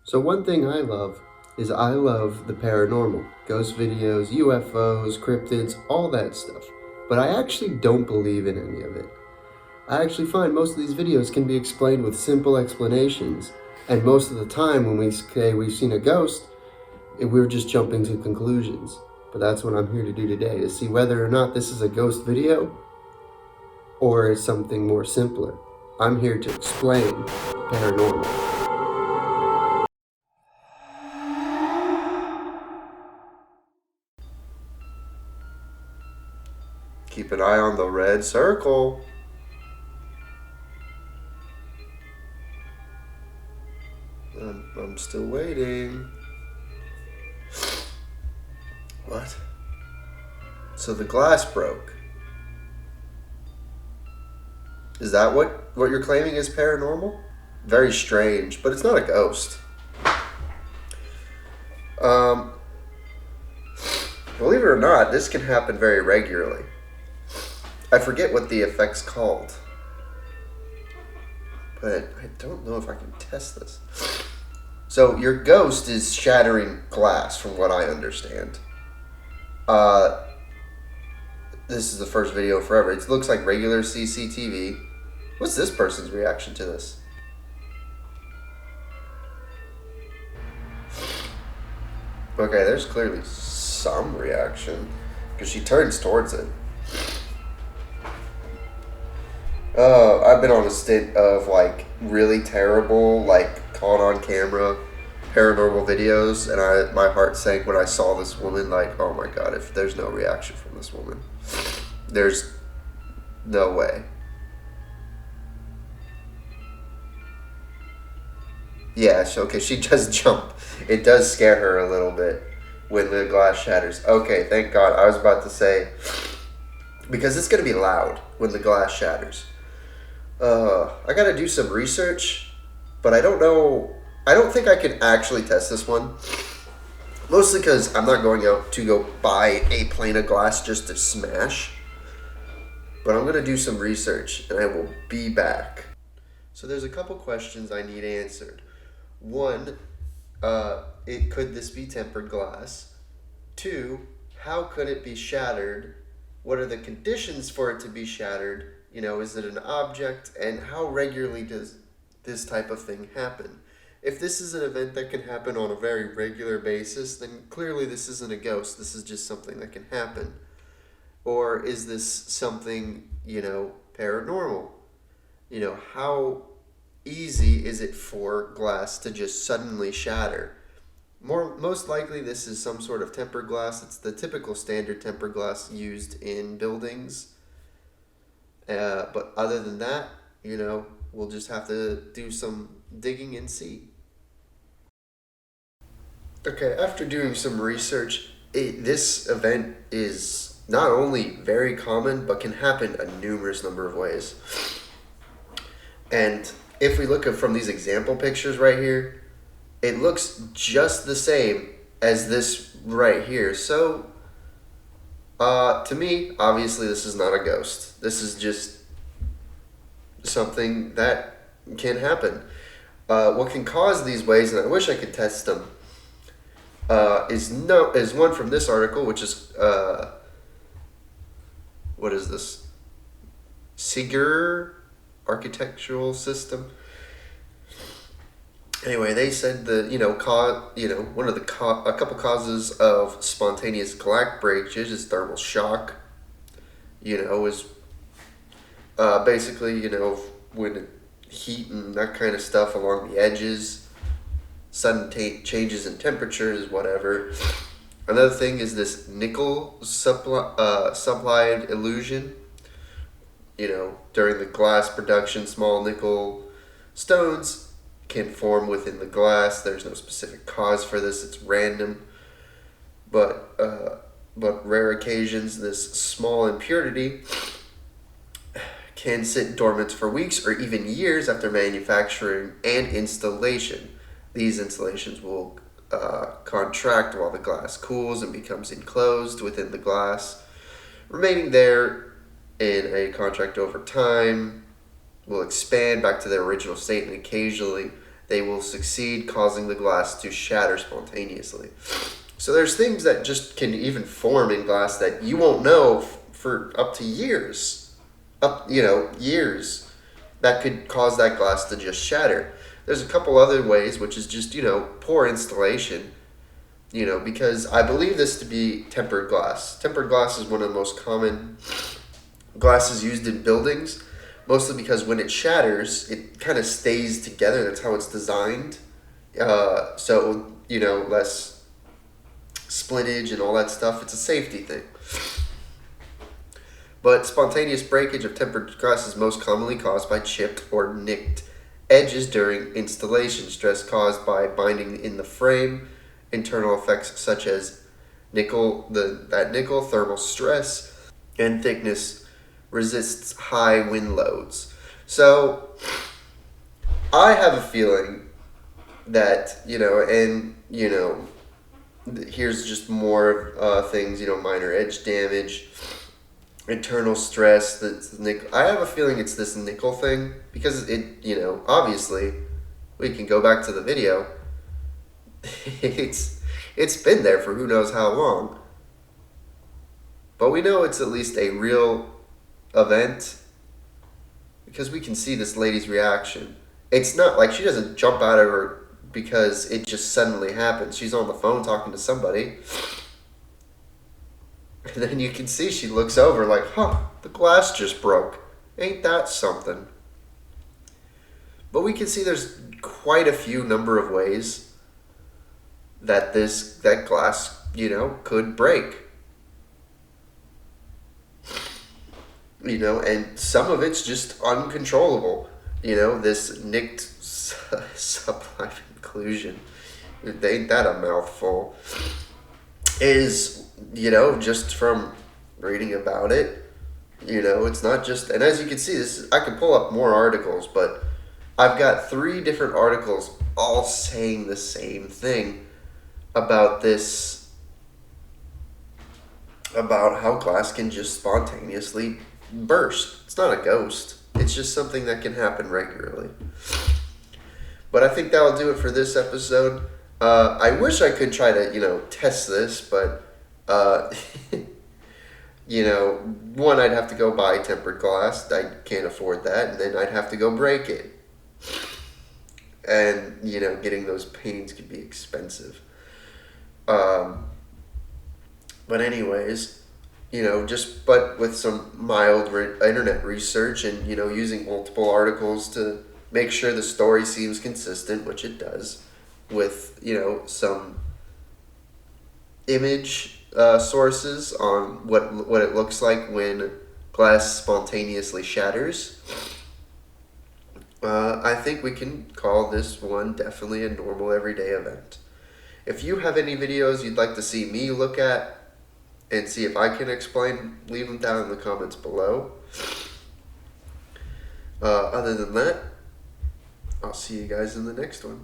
So one thing I love is I love the paranormal. Ghost videos, UFOs, cryptids, all that stuff. But I actually don't believe in any of it. I actually find most of these videos can be explained with simple explanations. And most of the time when we say we've seen a ghost, we're just jumping to conclusions. But that's what I'm here to do today, to see whether or not this is a ghost video or something more simpler. I'm here to explain paranormal. Keep an eye on the red circle. I'm still waiting. What? So the glass broke. Is that what you're claiming is paranormal? Very strange, but it's not a ghost. Um, Believe it or not, this can happen very regularly. I forget what the effect's called, but I don't know if I can test this. So your ghost is shattering glass, from what I understand. This is the first video forever. It looks like regular CCTV. What's this person's reaction to this? Okay, there's clearly some reaction because she turns towards it. I've been on a stint of like really terrible, like caught on camera paranormal videos, and my heart sank when I saw this woman. Like, oh my god, if there's no reaction from this woman, there's no way. Yeah, okay, she does jump. It does scare her a little bit when the glass shatters. Okay, thank God. I was about to say, because it's going to be loud when the glass shatters. I got to do some research, but I don't know. I don't think I can actually test this one. Mostly because I'm not going out to go buy a plane of glass just to smash. But I'm going to do some research, and I will be back. So there's a couple questions I need answered. One, could this be tempered glass? Two, how could it be shattered? What are the conditions for it to be shattered? You know, is it an object? And how regularly does this type of thing happen? If this is an event that can happen on a very regular basis, then clearly this isn't a ghost. This is just something that can happen. Or is this something, paranormal? How easy is it for glass to just suddenly shatter? Most likely this is some sort of tempered glass. It's the typical standard tempered glass used in buildings. But other than that, we'll just have to do some digging and see. Okay, after doing some research, this event is not only very common, but can happen a numerous number of ways. And if we look at from these example pictures right here, it looks just the same as this right here. So, to me, obviously this is not a ghost. This is just something that can happen. What can cause these ways, and I wish I could test them, is one from this article, which is, what is this? Siger architectural system. Anyway, they said that one of the a couple causes of spontaneous glass breakages is thermal shock. Is basically when heat and that kind of stuff along the edges, sudden changes in temperatures, whatever. Another thing is this nickel supplied illusion. During the glass production, small nickel stones can form within the glass. There's no specific cause for this. It's random. But rare occasions, this small impurity can sit dormant for weeks or even years after manufacturing and installation. These installations will contract while the glass cools and becomes enclosed within the glass, remaining there in a contract over time will expand back to their original state and occasionally they will succeed, causing the glass to shatter spontaneously. So there's things that just can even form in glass that you won't know for up to years. Years that could cause that glass to just shatter. There's a couple other ways, which is just, poor installation, because I believe this to be tempered glass. Tempered glass is one of the most common glasses used in buildings, mostly because when it shatters, it kind of stays together. That's how it's designed. So, less splintage and all that stuff. It's a safety thing. But spontaneous breakage of tempered glass is most commonly caused by chipped or nicked edges during installation, stress caused by binding in the frame, internal effects such as nickel thermal stress, and thickness resists high wind loads. So I have a feeling that, here's just more things, minor edge damage, internal stress, that's nickel. I have a feeling it's this nickel thing because it, obviously we can go back to the video. It's been there for who knows how long. But we know it's at least a real event because we can see this lady's reaction. It's not like she doesn't jump out of her because it just suddenly happens. She's on the phone talking to somebody. And then you can see she looks over like, the glass just broke. Ain't that something? But we can see there's quite a few number of ways that that glass, could break. And some of it's just uncontrollable. This nicked sublime inclusion, ain't that a mouthful, is, just from reading about it, it's not just, and as you can see, I can pull up more articles, but I've got 3 different articles all saying the same thing about this, about how glass can just spontaneously burst. It's not a ghost. It's just something that can happen regularly. But I think that'll do it for this episode. I wish I could try to, test this, but, one, I'd have to go buy tempered glass. I can't afford that. And then I'd have to go break it. And, getting those panes could be expensive. But anyways, but with some mild internet research and, using multiple articles to make sure the story seems consistent, which it does, with, some image sources on what it looks like when glass spontaneously shatters. I think we can call this one definitely a normal everyday event. If you have any videos you'd like to see me look at and see if I can explain, leave them down in the comments below. Other than that, I'll see you guys in the next one.